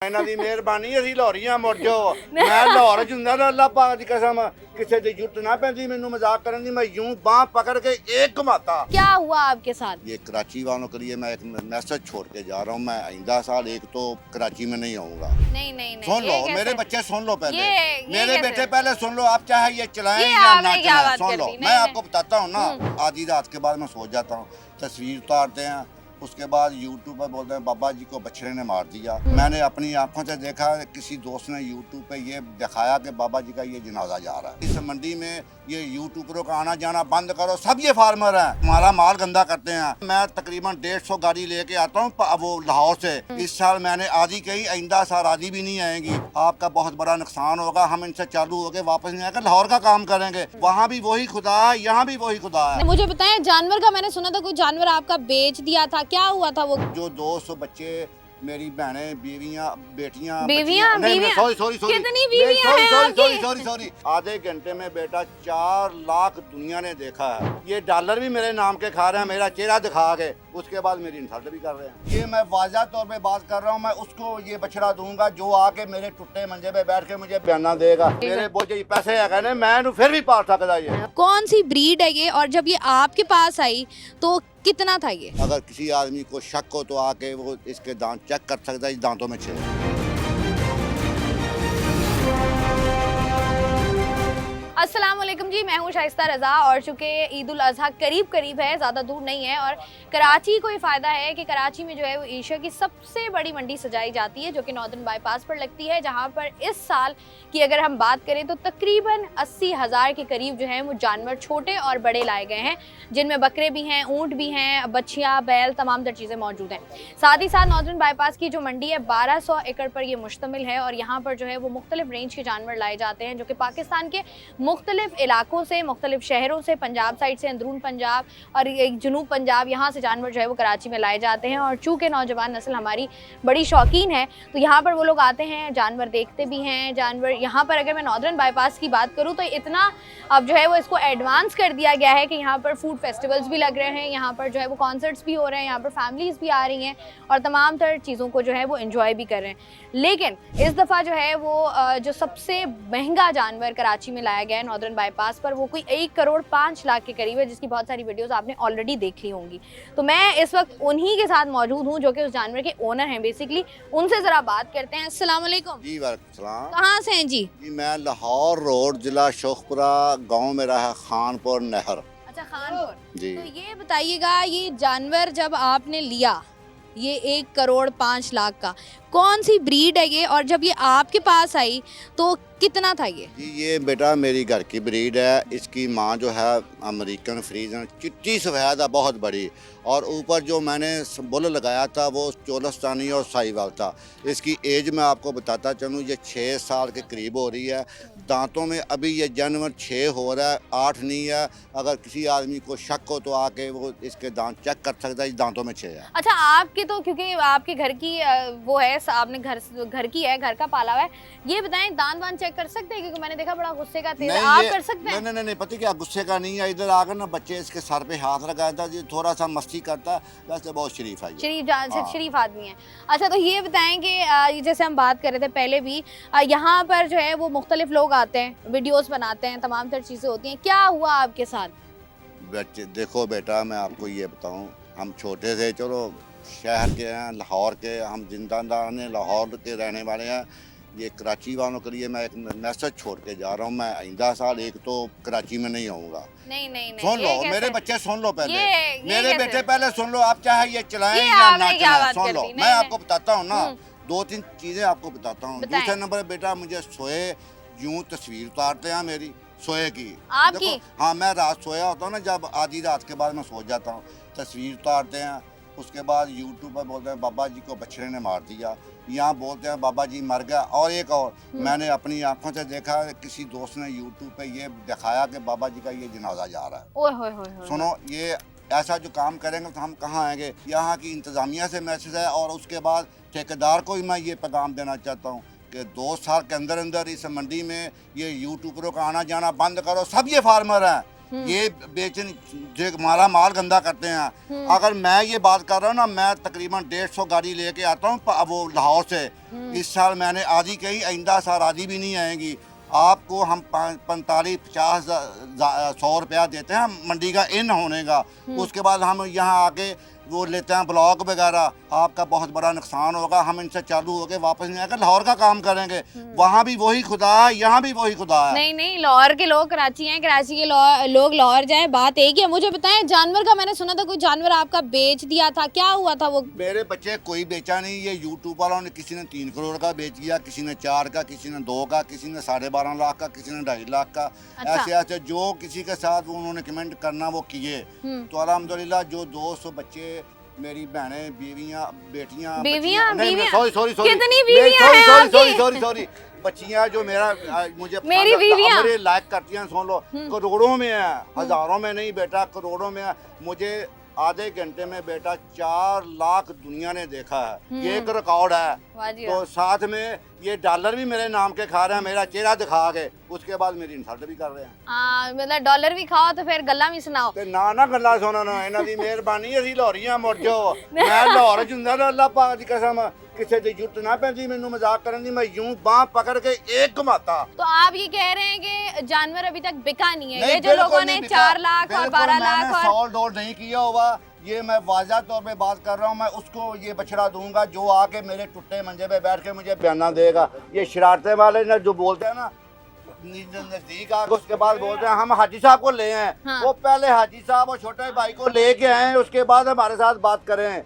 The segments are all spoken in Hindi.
ਇਹਨਾਂ ਦੀ ਮਿਹਰਬਾਨੀ ਅਸੀਂ ਲਾਹੌਰੀਆਂ ਮੁੜ ਜਾਓ ਮੈਂ ਲਾਹੌਰ ਚ ਹੁੰਦਾ ਨਾ ਅੱਲਾਹ ਪਾਕ ਦੀ कसम किसी की जुट ना पैंदी मैनू मजाक करन दी मैं यूं बांह पकड़ के एक घुमाता। क्या हुआ आपके साथ? ये कराची वालों के लिए मैं एक मैसेज छोड़ के जा रहा हूँ, मैं आइंदा साल एक तो कराची में नहीं आऊँगा। नहीं सुन लो मेरे बच्चे सुन लो पहले मेरे बेटे कैसे? पहले सुन लो, आप चाहे ये चलाएं ये या ना आपने क्या चलाएं बात सुन कर लो दी? मैं नहीं, आपको बताता हूँ ना, आधी रात के बाद मैं सो जाता हूँ, तस्वीर उतारते हैं, उसके बाद यूट्यूब पर बोलते हैं बाबा जी को बछड़े ने मार दिया। मैंने अपनी आंखों से देखा, किसी दोस्त ने यूट्यूब पे ये दिखाया कि बाबा जी का ये जनाजा जा रहा है। इस मंडी में ये यूट्यूबरों का आना जाना बंद करो, सब ये फार्मर हैं, हमारा माल गंदा करते हैं। मैं तकरीबन 150 गाड़ी लेके आता हूँ वो लाहौर से। इस साल मैंने आधी कही, आइंदा साल आधी भी नहीं आएंगी। आपका बहुत बड़ा नुकसान होगा, हम इनसे चालू हो गए वापस नहीं आएगा, लाहौर का काम करेंगे। वहाँ भी वही खुदा है, यहाँ भी वही खुदा है। मुझे बताएं, जानवर का मैंने सुना था कोई जानवर आपका बेच दिया था, क्या हुआ था वो? जो 200 बच्चे मेरी बहनें बीवियां बेटियां बीवियां सॉरी कितनी बीवियां हैं आपकी? सॉरी आधे घंटे में बेटा 4 लाख दुनिया ने देखा है। ये डॉलर भी मेरे नाम के खा रहे हैं, मेरा चेहरा दिखा के, उसके बाद मेरी इंसल्ट भी कर रहे हैं। ये मैं वाज़ह तौर पे बात कर रहा हूँ, मैं उसको ये बछड़ा दूंगा जो आके मेरे टुट्टे मंजे पे बैठ के मुझे बयाना देगा। मेरे बोझे पैसे है कहने मैं फिर भी पाल सकता। ये कौन सी ब्रीड है ये, और जब ये आपके पास आई तो कितना था ये? अगर किसी आदमी को शक हो तो आके वो इसके दांत चेक कर सकता है, इस दांतों में 6। अस्सलाम वालेकुम जी, मैं हूं शाइस्ता रज़ा। और चूँकि ईद उल अज़हा करीब है, ज़्यादा दूर नहीं है, और कराची को ये फ़ायदा है कि कराची में जो है वो एशिया की सबसे बड़ी मंडी सजाई जाती है, जो कि नॉर्दर्न बाईपास पर लगती है, जहां पर इस साल की अगर हम बात करें तो तकरीबन 80,000 के करीब जो है वो जानवर छोटे और बड़े लाए गए हैं, जिनमें बकरे भी हैं, ऊँट भी हैं, बच्चियाँ, बैल, तमाम तर चीज़ें मौजूद हैं। साथ ही साथ नॉर्दर्न बाईपास की जो मंडी है 1200 एकड़ पर ये मुश्तमिल है, और यहाँ पर जो है वो मुख्तलिफ रेंज के जानवर लाए जाते हैं, जो कि पाकिस्तान के मुख्तलिफ इलाकों से, मुख्तलिफ शहरों से, पंजाब साइड से, अंदरून पंजाब और जनूब पंजाब, यहाँ से जानवर जो है वो कराची में लाए जाते हैं। और चूँकि नौजवान नस्ल हमारी बड़ी शौकीन है, तो यहाँ पर वो लोग आते हैं, जानवर देखते भी हैं। जानवर यहाँ पर अगर मैं नॉर्दर्न बाईपास की बात करूँ तो इतना अब जो है वो इसको एडवांस कर दिया गया है कि यहाँ पर फूड फेस्टिवल्स भी लग रहे हैं, यहाँ पर जो है वो कॉन्सर्ट्स भी हो रहे हैं, यहाँ पर फैमिलीज़ भी आ रही हैं और तमाम तर चीज़ों को जो है वो एंजॉय भी कर रहे हैं। लेकिन इस दफ़ा जो है वो जो सबसे महंगा जानवर कराची में लाया गया है नॉर्दर्न बाईपास पर, वो कोई 1 करोड़ 5 लाख के करीब है, जिसकी बहुत सारी वीडियोस आपने ऑलरेडी देख ली होंगी। तो मैं इस वक्त उन्हीं के साथ मौजूद हूँ जो कि उस जानवर के ओनर हैं बेसिकली, उनसे ज़रा बात करते हैं। अस्सलाम वालेकुम जी वालेकुम सलाम। कहाँ से हैं जी? जी मैं लाहौर रोड, जिला शोखपुरा, गांव मेरा है खानपुर नहर। अच्छा, खानपुर जी। तो ये बताइएगा, ये जानवर जब आपने लिया, ये 1 करोड़ 5 लाख का, कौन सी ब्रीड है ये, और जब ये आपके पास आई तो कितना था ये? जी ये बेटा मेरी घर की ब्रीड है। इसकी माँ जो है अमेरिकन फ्रीजन, चिट्टी सफ़ेद है, बहुत बड़ी, और ऊपर जो मैंने बुल लगाया था वो चोलस्तानी और साहिवाल था। इसकी एज मैं आपको बताता चलूँ, ये 6 साल के करीब हो रही है। दांतों में अभी ये जानवर 6 हो रहा है, 8 नहीं है। अगर किसी आदमी को शक हो तो आके वो इसके दांत चेक कर सकता है, इस दांतों में 6 है। अच्छा, आपके तो क्योंकि आपके घर की वो है, आपने घर की है, घर का पाला हुआ है, ये बताएं दांत वांत चेक कर सकते हैं? क्योंकि मैंने देखा बड़ा गुस्से का तेज, आप कर सकते हैं? नहीं, पता क्या, गुस्से का नहीं है। इधर आकर ना बच्चे इसके सर पे हाथ लगाया था, ये थोड़ा सा मस्ती करता है, वैसे बहुत शरीफ है, शरीफ आदमी है। अच्छा, तो ये बताएं कि जैसे हम बात कर रहे थे पहले भी, यहाँ पर जो है वो मुख्तलिफ लोग आते हैं, वीडियोस बनाते हैं, तमाम तर चीज़ें होती हैं, क्या हुआ आपके साथ? बच्चे देखो बेटा, मैं आपको ये बताऊँ, हम छोटे थे, चलो शहर के हैं, लाहौर के, हम जिंदादार हैं, लाहौर के रहने वाले हैं। ये कराची वालों के लिए मैं एक मैसेज छोड़ के जा रहा हूँ, मैं आइंदा साल एक तो कराची में नहीं आऊँगा। नहीं सुन लो मेरे बच्चे, सुन लो पहले मेरे कैसे? बेटे पहले सुन लो, आप चाहे ये चलाएं या ना चलाएं, सुन लो मैं आपको बताता हूँ ना, 2-3 चीज़ें आपको बताता हूँ। दूसरे नंबर बेटा, मुझे सोए यूँ तस्वीर उतारते हैं मेरी सोए की, आपकी? हाँ, मैं रात सोया होता हूँ ना, जब आधी रात के बाद मैं सो जाता हूँ, तस्वीर उतारते हैं। उसके बाद यूट्यूब पर बोलते हैं बाबा जी को बछड़े ने मार दिया, यहाँ बोलते हैं बाबा जी मर गया। और एक और मैंने अपनी आंखों से देखा, किसी दोस्त ने यूट्यूब पे ये दिखाया कि बाबा जी का ये जनाजा जा रहा है। ओए होए होए। सुनो, ये ऐसा जो काम करेंगे तो हम कहाँ आएंगे? यहाँ की इंतज़ामिया से मैसेज है, और उसके बाद ठेकेदार को भी मैं ये पैगाम देना चाहता हूँ कि 2 साल के अंदर अंदर इस मंडी में ये यूट्यूबरों का आना जाना बंद करो, सब ये फार्मर हैं, ये बेचन जो हमारा माल गंदा करते हैं। अगर मैं ये बात कर रहा हूँ ना, मैं तकरीबन 150 गाड़ी लेके आता हूँ वो लाहौर से। इस साल मैंने आधी कही, आइंदा साल आधी भी नहीं आएंगी। आपको हम 45-50-100 रुपया देते हैं मंडी का इन होने का, उसके बाद हम यहाँ आके वो लेते हैं ब्लॉक वगैरह। आपका बहुत बड़ा नुकसान होगा। हम इनसे चालू होके वापस नहीं आकर लाहौर का काम करेंगे। वहाँ भी वही खुदा है, यहाँ भी वही खुदा है। नहीं नहीं, लाहौर के लोग कराची हैं, कराची के लोग लाहौर जाएं, बात एक ही है। मुझे बताएं, जानवर का मैंने सुना था कोई जानवर आपका बेच दिया था, क्या हुआ था वो? मेरे बच्चे कोई बेचा नहीं। ये यूट्यूब वालों ने, किसी ने 3 करोड़ का बेच दिया, किसी ने 4 का, किसी ने 2 का, किसी ने 12.5 लाख का, किसी ने 2.5 लाख का। अच्छा। ऐसे ऐसे जो किसी के साथ उन्होंने कमेंट करना वो किए। तो अल्हम्दुलिल्लाह जो 200 बच्चे, मेरी बहनें, बीवियां, बेटियां, कितनी बीवियां हैं आपकी? सॉरी बच्चियां जो मुझे मेरी बीवियां मेरे लाइक करती हैं, सुन लो, करोड़ों में है, हजारों में नहीं बेटा, करोड़ों में है। मुझे आधे घंटे में बेटा 4 लाख दुनिया ने देखा है। ये एक रिकॉर्ड है। तो साथ में ये डॉलर भी मेरे नाम के खा रहे हैं, मेरा चेहरा दिखा के, उसके बाद मेरी इंसल्ट भी कर रहे हैं। मतलब डॉलर भी खाओ तो फिर गल्ला भी सुनाओ। ते ना गल्ला सुना ना, इन्हां दी मेहरबानी, असीं लाहौरीआं मुड़ जाओ। मैं लाहौर च हुंदा तां अल्लाह पाक दी कसम किसी दी जुट ना पैंदी मैनू मजाक करन दी, मैं यूं बांह पकड़ के एक घुमाता। तो आप ये कह रहे हैं कि जानवर अभी तक बिका नहीं है? ये जो लोगों ने 4 लाख और 12 लाख और सॉल डॉल नहीं किया होगा, ये मैं वाज़ह तौर पे बात कर रहा हूँ। मैं उसको ये बछड़ा दूंगा जो आके मेरे टुट्टे मंजे पे बैठ के मुझे बयाना देगा। ये शरारते वाले ना जो बोलते हैं ना, नजदीक आके उसके बाद बोलते हैं हम हाजी साहब को ले आए। हाँ। वो पहले हाजी साहब और छोटे भाई को लेके आए, उसके बाद हमारे साथ बात करें।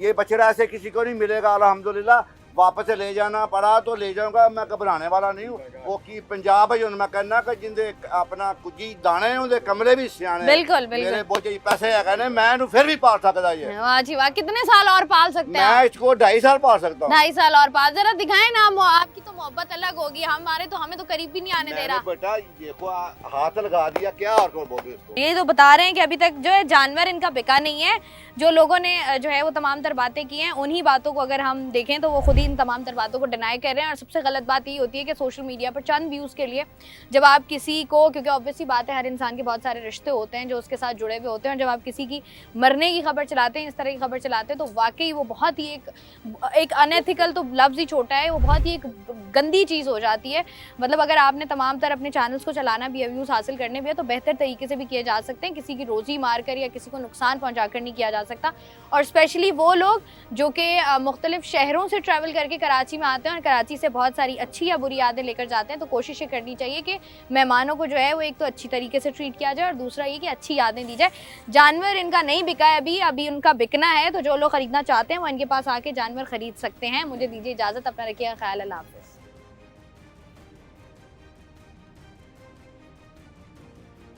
ये बछड़ा ऐसे किसी को नहीं मिलेगा। अल्हम्दुलिल्लाह वापस ले जाना पड़ा तो ले जाऊंगा, मैं घबराने वाला नहीं हूँ। वो की पंजाब है, मैं कहना कि जिंदे अपना कुछ दाने उनके कमरे भी सियाने। बिल्कुल मेरे बोझे पैसे है, मैं फिर भी पाल सकता। ये वाह जी वाह, कितने साल और पाल सकते हैं? मैं इसको 2.5 साल पाल सकता हूँ। 2.5 साल और पाल, जरा दिखाएं ना। आपकी तो मोहब्बत अलग होगी, हमें तो करीब भी नहीं आने दे रहा। बेटा देखो हाथ लगा दिया, क्या और को बोले इसको। ये तो बता रहे हैं कि अभी तक जो है जानवर इनका बिका नहीं है। जो लोगों ने जो है वो तमाम तर बातें की हैं, उन्हीं बातों को अगर हम देखें तो वो खुद ही इन तमाम तर बातों को डिनाई कर रहे हैं। और सबसे गलत बात ये होती है कि सोशल मीडिया पर चंद व्यूज़ के लिए जब आप किसी को, क्योंकि ऑब्वियसली बात है हर इंसान के बहुत सारे रिश्ते होते हैं जो उसके साथ जुड़े हुए होते हैं, और जब आप किसी की मरने की खबर चलाते हैं, इस तरह की खबर चलाते हैं, तो वाकई वो बहुत ही एक अनएथिकल तो लफ्ज़ ही छोटा है, वो बहुत ही एक गंदी चीज़ हो जाती है। मतलब अगर आपने तमाम तर अपने चैनल्स को चलाना भी है, व्यूज़ हासिल करने भी है, तो बेहतर तरीके से भी किए जा सकते हैं। किसी की रोज़ी मार कर या किसी को नुकसान पहुँचा कर नहीं किया जा सकता। और स्पेशली वो लोग जो कि मुख्तलिफ शहरों से ट्रैवल करके कराची में आते हैं और कराची से बहुत सारी अच्छी या बुरी यादें लेकर जाते हैं, तो कोशिश ये करनी चाहिए कि मेहमानों को जो है वो एक तो अच्छी तरीके से ट्रीट किया जाए और दूसरा ये कि अच्छी यादें दी जाए। जानवर इनका नहीं बिका है अभी उनका बिकना है, तो जो लोग ख़रीदना चाहते हैं वो इनके पास आके जानवर ख़रीद सकते हैं। मुझे दीजिए इजाज़त, अपना रखिएगा ख्याल, अल्लाह हाफ़िज़।